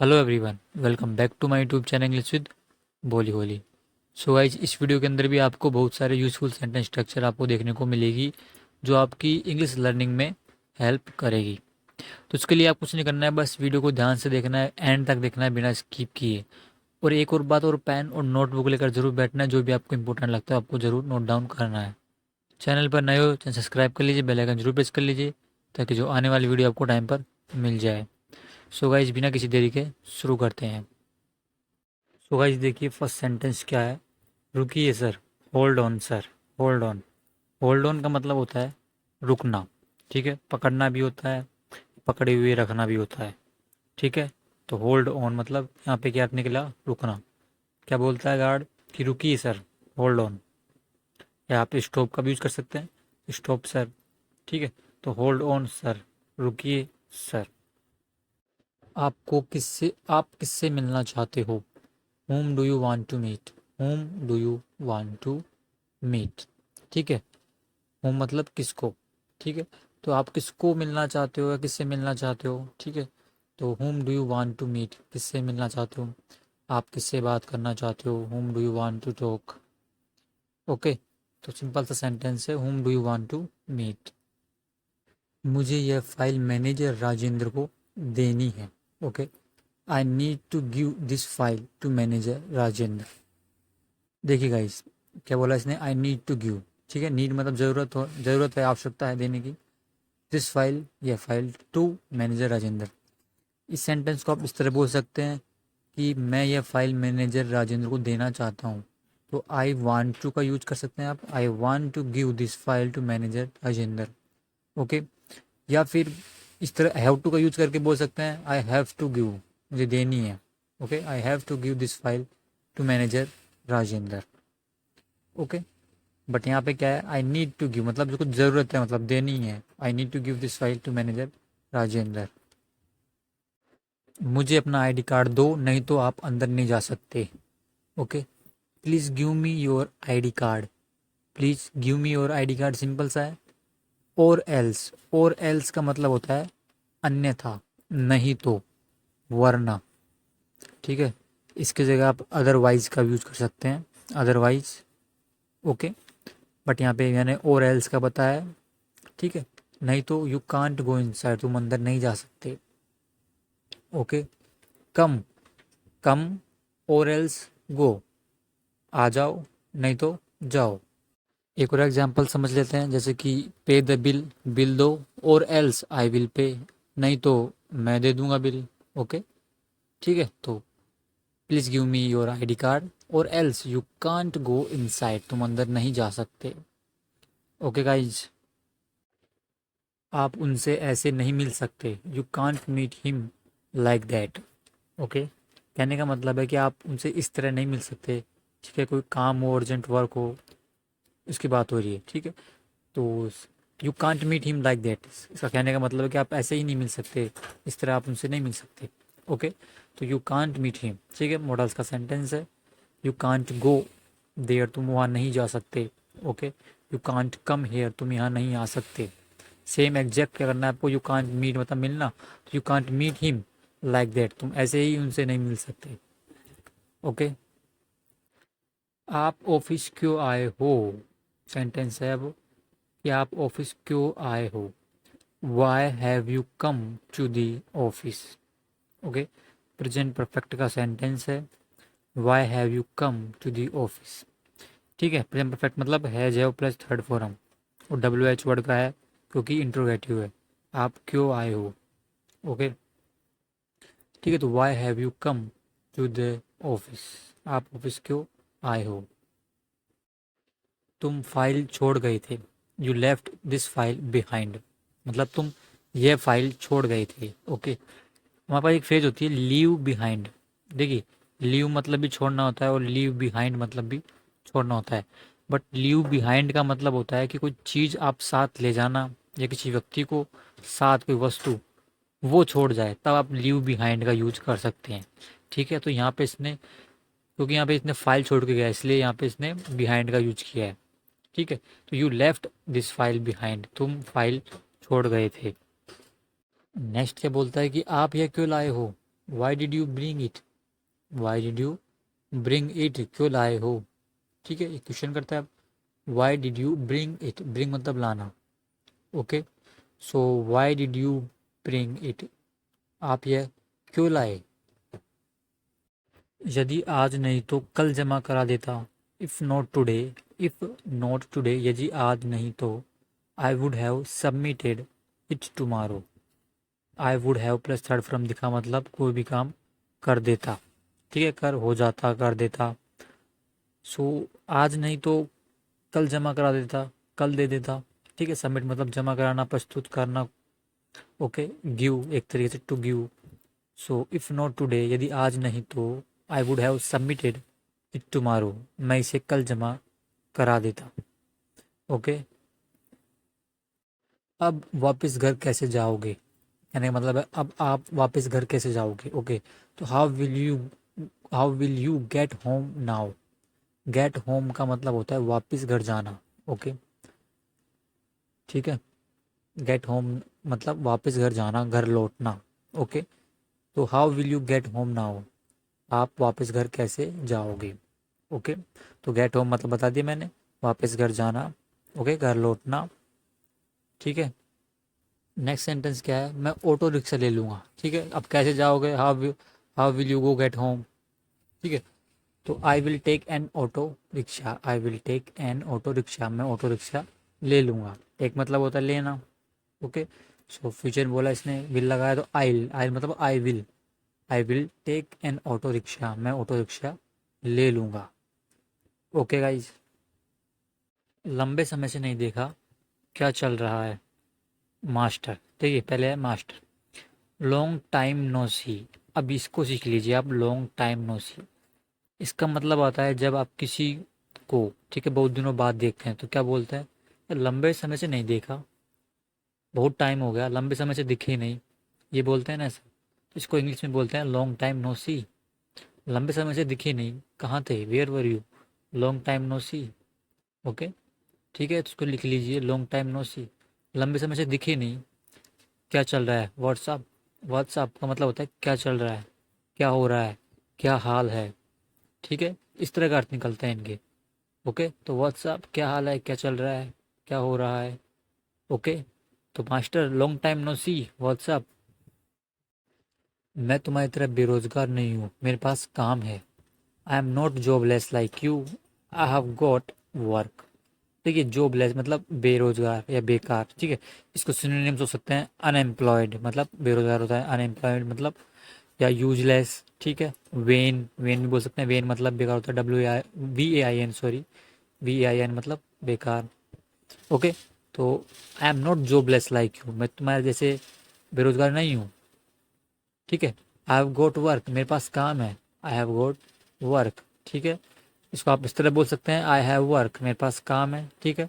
Hello everyone, welcome back to my YouTube channel English with Boli Holi. So guys, इस video के अंदर भी आपको बहुत सारे यूज़फुल सेंटेंस स्ट्रक्चर आपको देखने को मिलेगी जो आपकी इंग्लिश लर्निंग में हेल्प करेगी। तो उसके लिए आप कुछ नहीं करना है, बस वीडियो को ध्यान से देखना है, एंड तक देखना है बिना स्किप किए। और एक और बात, और पेन और नोटबुक लेकर जरूर बैठना है, जो भी आपको इंपॉर्टेंट लगता है आपको जरूर नोट डाउन करना है। चैनल पर नए हो, चैनल सब्सक्राइब कर लीजिए, बेल आइकन जरूर प्रेस कर लीजिए ताकि जो आने वाली वीडियो आपको टाइम पर मिल जाए। सो गाइज, बिना किसी देरी के शुरू करते हैं। सो गाइस, देखिए फर्स्ट सेंटेंस क्या है। रुकिए sir, hold on sir, hold on. Hold on का मतलब होता है रुकना, ठीक है। पकड़ना भी होता है, पकड़े हुए रखना भी होता है, ठीक है। तो होल्ड ऑन मतलब यहाँ पे क्या निकला, रुकना। क्या बोलता है गार्ड कि रुकिए सर, होल्ड ऑन। या आप स्टॉप का भी यूज कर सकते हैं, स्टॉप सर, ठीक है। तो होल्ड ऑन सर, रुकिए सर। आप किससे मिलना चाहते हो। whom do you want to meet, whom do you want to meet, ठीक है। whom मतलब किसको, ठीक है। तो आप किसको मिलना चाहते हो या किससे मिलना चाहते हो, ठीक है। तो whom do you want to meet, किससे मिलना चाहते हो, आप किससे बात करना चाहते हो, whom do you want to talk, okay. तो सिंपल सा सेंटेंस है, whom do you want to meet। मुझे यह फाइल मैनेजर राजेंद्र को देनी है, okay. I need to give this file to manager Rajendra. देखिए गाइस, क्या बोला इसने, आई नीड टू गिव, ठीक है। नीड मतलब जरूरत है, आवश्यकता है देने की। दिस फाइल, यह फाइल, टू मैनेजर राजेंद्र। इस सेंटेंस को आप इस तरह बोल सकते हैं कि मैं यह फाइल मैनेजर राजेंद्र को देना चाहता हूँ। तो आई वांट टू का यूज कर सकते हैं आप, I want to give this file to manager Rajendra, okay. या फिर इस तरह हैव टू का यूज करके बोल सकते हैं, आई हैव टू गिव, मुझे देनी है, okay. I have to give this file to manager Rajendra, okay. But यहाँ पे क्या है, आई नीड टू गिव मतलब जो कुछ ज़रूरत है, मतलब देनी है। I need to give this file to manager Rajendra. मुझे अपना आईडी कार्ड दो, नहीं तो आप अंदर नहीं जा सकते, okay. Please give me your ID card, please give me your ID card, simple सा है। और एल्स का मतलब होता है अन्यथा, नहीं तो, वरना, ठीक है। इसकी जगह आप अदरवाइज का यूज कर सकते हैं, अदरवाइज, ओके। बट यहाँ पे मैंने और एल्स का बताया, ठीक है। नहीं तो यू कांट गो इनसाइड, तुम अंदर नहीं जा सकते, ओके। कम, कम और एल्स गो, आ जाओ नहीं तो जाओ। एक और एग्जांपल समझ लेते हैं, जैसे कि पे द बिल, बिल दो, और एल्स आई विल पे, नहीं तो मैं दे दूंगा बिल, ओके, ठीक है। तो please give me your ID card और else you can't go inside, तुम अंदर नहीं जा सकते, ओके गाइज। आप उनसे ऐसे नहीं मिल सकते, you can't meet him like that, okay. कहने का मतलब है कि आप उनसे इस तरह नहीं मिल सकते, ठीक है। कोई काम हो, अर्जेंट वर्क हो, इसकी बात हो रही है, ठीक है। तो you can't meet him like that, इसका कहने का मतलब है कि आप ऐसे ही नहीं मिल सकते, इस तरह आप उनसे नहीं मिल सकते, ओके। तो यू कांट मीट हिम, ठीक है, मॉडल्स का सेंटेंस है। यू कांट गो देयर, तुम वहाँ नहीं जा सकते, okay. You can't come here, तुम यहाँ नहीं आ सकते। सेम एग्जैक्ट क्या करना है आपको, यू कांट मीट मतलब मिलना, तो you can't meet him like that, तुम ऐसे ही उनसे नहीं मिल सकते, ओके। आप ऑफिस क्यों आए हो, सेंटेंस है अब कि आप ऑफिस क्यों आए हो। Why have you come to the office, okay. Present perfect का सेंटेंस है, why have you come to the office, ठीक है। प्रेजेंट परफेक्ट मतलब has have plus third form, और डब्ल्यू एच वर्ड का है क्योंकि इंट्रोगेटिव है। आप क्यों आए हो, ओके, ठीक है। तो why have you come to the office, आप ऑफिस क्यों आए हो। तुम फाइल छोड़ गए थे, you left this file behind, मतलब तुम ये फाइल छोड़ गए थे, ओके। हमारे पास एक फ्रेज होती है लीव बिहाइंड, देखिए लीव मतलब भी छोड़ना होता है और लीव बिहाइंड मतलब भी छोड़ना होता है। बट लीव बिहाइंड का मतलब होता है कि कोई चीज़ आप साथ ले जाना, या किसी व्यक्ति को साथ, कोई वस्तु वो छोड़ जाए, तब आप लीव बिहाइंड का यूज कर सकते हैं, ठीक है। तो यहाँ पे इसने, क्योंकि यहाँ पे इसने फाइल छोड़ के गया, इसलिए यहाँ पे इसने बिहाइंड का यूज किया है, ठीक है। तो you left this file behind, तुम फाइल छोड़ गए थे। नेक्स्ट क्या बोलता है कि आप यह क्यों लाए हो, why did you bring it, why did you bring it, क्यों लाए हो, ठीक है, ये क्वेश्चन करता है। Why did you bring it, bring मतलब लाना, okay. So why did you bring it, आप यह क्यों लाए। यदि आज नहीं तो कल जमा करा देता। If not today, if not today, यदि आज नहीं तो I would have submitted it tomorrow. I would have plus third from दिखा मतलब कोई भी काम कर देता, ठीक है, कर हो जाता, कर देता। सो आज नहीं तो कल जमा करा देता, कल दे देता, ठीक है। सबमिट मतलब जमा कराना, प्रस्तुत करना, ओके। गिव एक तरीके से to give. So if not today, यदि आज नहीं तो I would have submitted it tomorrow, मैं इसे कल जमा करा देता, ओके। अब वापस घर कैसे जाओगे, कहने का मतलब है अब आप वापस घर कैसे जाओगे, ओके। तो how will you get home now. Get home का मतलब होता है वापस घर जाना, ओके, ठीक है। गेट होम मतलब वापस घर जाना, घर लौटना, ओके। तो how will you get home now, आप वापस घर कैसे जाओगे, ओके। तो गेट होम मतलब बता दिया मैंने, वापस घर जाना, ओके, घर लौटना, ठीक है। नेक्स्ट सेंटेंस क्या है, मैं ऑटो रिक्शा ले लूँगा, ठीक है। अब कैसे जाओगे, how will you go get home, ठीक है। तो I will take an auto rickshaw, I will take an auto rickshaw, मैं ऑटो रिक्शा ले लूँगा। एक मतलब होता है लेना, ओके। सो फ्यूचर बोला इसने, विल लगाया तो आई मतलब I will take an auto rickshaw, मैं ऑटो रिक्शा ले लूँगा, ओके गाइज। लंबे समय से नहीं देखा, क्या चल रहा है, मास्टर, देखिए पहले है मास्टर। लॉन्ग टाइम नो सी, अब इसको सीख लीजिए आप, लॉन्ग टाइम नो सी, इसका मतलब आता है जब आप किसी को, ठीक है, बहुत दिनों बाद देखते हैं तो क्या बोलते हैं, लंबे समय से नहीं देखा, बहुत टाइम हो गया, लंबे समय से दिखे ही नहीं, ये बोलते हैं ना ऐसा। तो इसको इंग्लिश में बोलते हैं लॉन्ग टाइम नो सी, लंबे समय से दिखे नहीं, कहाँ थे, where were you, long time no see, okay, ठीक है। तो उसको लिख लीजिए, लॉन्ग टाइम नो सी, लंबे समय से दिखे नहीं, क्या चल रहा है, व्हाट्सअप, व्हाट्सअप का मतलब होता है क्या चल रहा है, क्या हो रहा है, क्या हाल है, ठीक है। इस तरह का अर्थ निकलते हैं इनके, ओके। तो व्हाट्सअप क्या हाल है, क्या चल रहा है, क्या हो रहा है, ओके। तो मास्टर लॉन्ग टाइम नो सी, व्हाट्सअप। मैं तुम्हारी तरह बेरोजगार नहीं हूँ, मेरे पास काम है। I am not jobless like you, I have got work. देखिए जॉबलेस मतलब बेरोजगार या बेकार, ठीक है। इसको सिनोनिम्स हो सकते हैं, अनएम्प्लॉयड मतलब बेरोजगार होता है, अनएम्प्लॉयड मतलब, या यूजलेस, ठीक है। वेन, वेन भी बोल सकते हैं, वेन मतलब बेकार होता है, WAVAIN, सॉरी, VAIN मतलब बेकार, ओके। तो I am not jobless like you, मैं तुम्हारे जैसे बेरोजगार नहीं हूँ, ठीक है। आई हैव गोट वर्क, मेरे पास काम है, आई हैव गोट वर्क, ठीक है। इसको आप इस तरह बोल सकते हैं, आई हैव वर्क, मेरे पास काम है, ठीक है।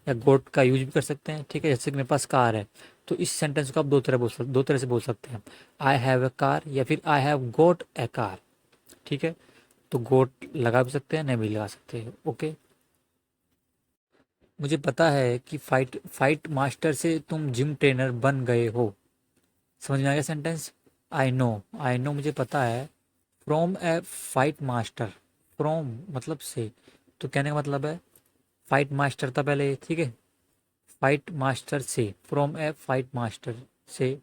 या गोट का यूज भी कर सकते हैं, ठीक है, जैसे कि मेरे पास कार है। तो इस सेंटेंस को आप दो तरह से बोल सकते हैं, आई हैव ए कार या फिर I have got A car, ठीक है। तो गोट लगा भी सकते हैं, नहीं भी लगा सकते हैं, ओके। मुझे पता है कि फाइट फाइट मास्टर से तुम जिम ट्रेनर बन गए हो, समझ में आ गया सेंटेंस। आई नो मुझे पता है, from A fight master, from मतलब से, तो कहने का मतलब है फाइट मास्टर था पहले, ठीक है, फाइट मास्टर से, फ्रॉम ए फाइट मास्टर से,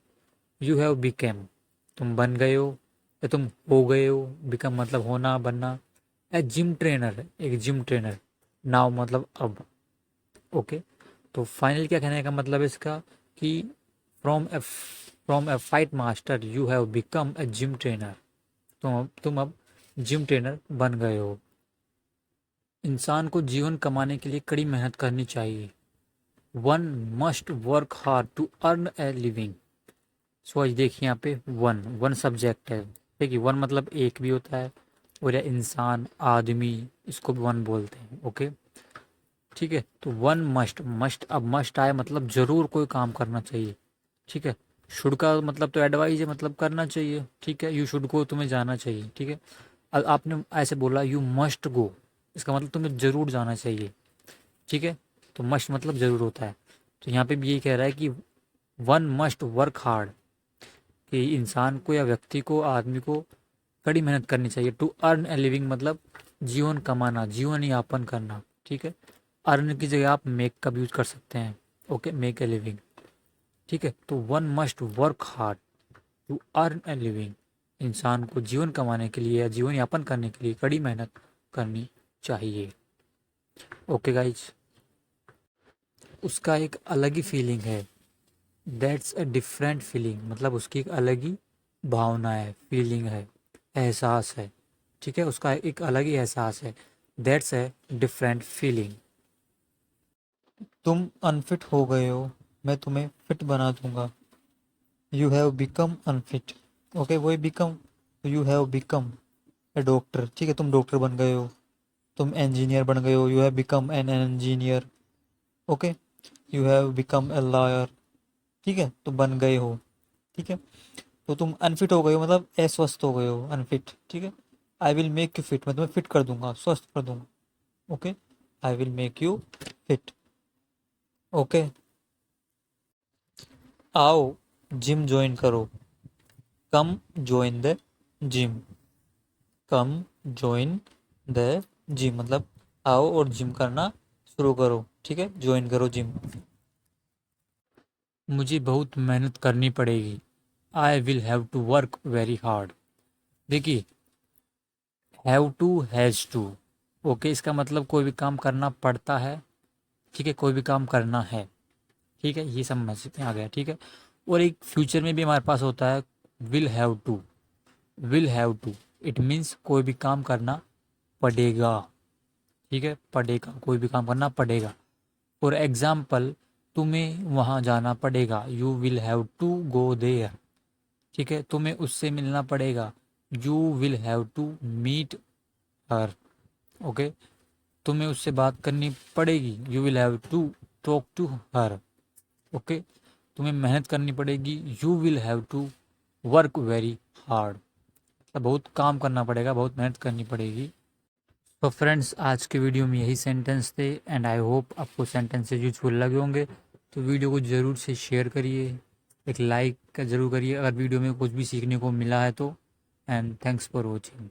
यू हैव बिकेम, तुम बन गए हो या तुम हो गए हो, बिकम मतलब होना, बनना। ए जिम ट्रेनर, एक जिम ट्रेनर, नाउ मतलब अब, ओके। तो फाइनल क्या कहने का मतलब है इसका, कि from A fight master you have become A gym trainer, तुम अब जिम ट्रेनर बन गए हो। इंसान को जीवन कमाने के लिए कड़ी मेहनत करनी चाहिए। One must work hard to earn a living. So आज देखिए यहाँ पे वन वन सब्जेक्ट है, देखिए वन मतलब एक भी होता है, और या इंसान, आदमी, इसको भी वन बोलते हैं, ओके, ठीक है। तो वन मस्ट, मस्ट अब मस्ट आए मतलब जरूर कोई काम करना चाहिए, ठीक है। शुड का मतलब तो एडवाइस है, मतलब करना चाहिए, ठीक है। यू शुड गो, तुम्हें जाना चाहिए, ठीक है। अब आपने ऐसे बोला यू मस्ट गो, इसका मतलब तुम्हें जरूर जाना चाहिए, ठीक है। तो मस्ट मतलब जरूर होता है। तो यहाँ पे भी यही कह रहा है कि वन मस्ट वर्क हार्ड, कि इंसान को या व्यक्ति को, आदमी को कड़ी मेहनत करनी चाहिए। टू अर्न ए लिविंग मतलब जीवन कमाना, जीवन यापन करना, ठीक है। अर्न की जगह आप मेक का भी यूज कर सकते हैं, ओके, मेक ए लिविंग, ठीक है। तो one must work hard to earn a living, इंसान को जीवन कमाने के लिए या जीवन यापन करने के लिए कड़ी मेहनत करनी चाहिए, ओके गाइज। उसका एक अलग ही फीलिंग है, दैट्स अ डिफरेंट फीलिंग मतलब उसकी एक अलग ही भावना है, फीलिंग है, एहसास है, ठीक है। उसका एक अलग ही एहसास है, दैट्स अ डिफरेंट फीलिंग। तुम अनफिट हो गए हो, मैं तुम्हें फिट बना दूंगा। You have become unfit, okay, वही become, you have become a doctor, ठीक है, तुम डॉक्टर बन गए हो। तुम इंजीनियर बन गए हो, you have become an engineer, okay. You have become a lawyer, ठीक है, तो बन गए हो, ठीक है। तो तुम अनफिट हो गए हो मतलब अस्वस्थ हो गए हो, अनफिट, ठीक है। I will make you fit, मैं तुम्हें फिट कर दूंगा, स्वस्थ कर दूंगा, okay. I will make you fit, okay. आओ जिम ज्वाइन करो, come join the gym, come join the gym मतलब आओ और जिम करना शुरू करो, ठीक है, ज्वाइन करो जिम। मुझे बहुत मेहनत करनी पड़ेगी, I will have to work very hard. देखिए, have to, has to, okay, इसका मतलब कोई भी काम करना पड़ता है, ठीक है, कोई भी काम करना है, ठीक है, ये समझ में आ गया, ठीक है। और एक फ्यूचर में भी हमारे पास होता है will have to, will have to, it means कोई भी काम करना पड़ेगा, ठीक है, पड़ेगा, कोई भी काम करना पड़ेगा। फॉर एग्जाम्पल, तुम्हें वहाँ जाना पड़ेगा, you will have to go there, ठीक है, तुम्हें उससे मिलना पड़ेगा, you will have to meet her, okay. तुम्हें उससे बात करनी पड़ेगी, you will have to talk to her, okay. तुम्हें मेहनत करनी पड़ेगी, you will have to work very hard, मतलब बहुत काम करना पड़ेगा, बहुत मेहनत करनी पड़ेगी। तो फ्रेंड्स, आज के वीडियो में यही सेंटेंस थे एंड आई होप आपको सेंटेंसेस यूजफुल लगे होंगे। तो वीडियो को ज़रूर से शेयर करिए, एक लाइक का ज़रूर करिए अगर वीडियो में कुछ भी सीखने को मिला है तो। And thanks for watching.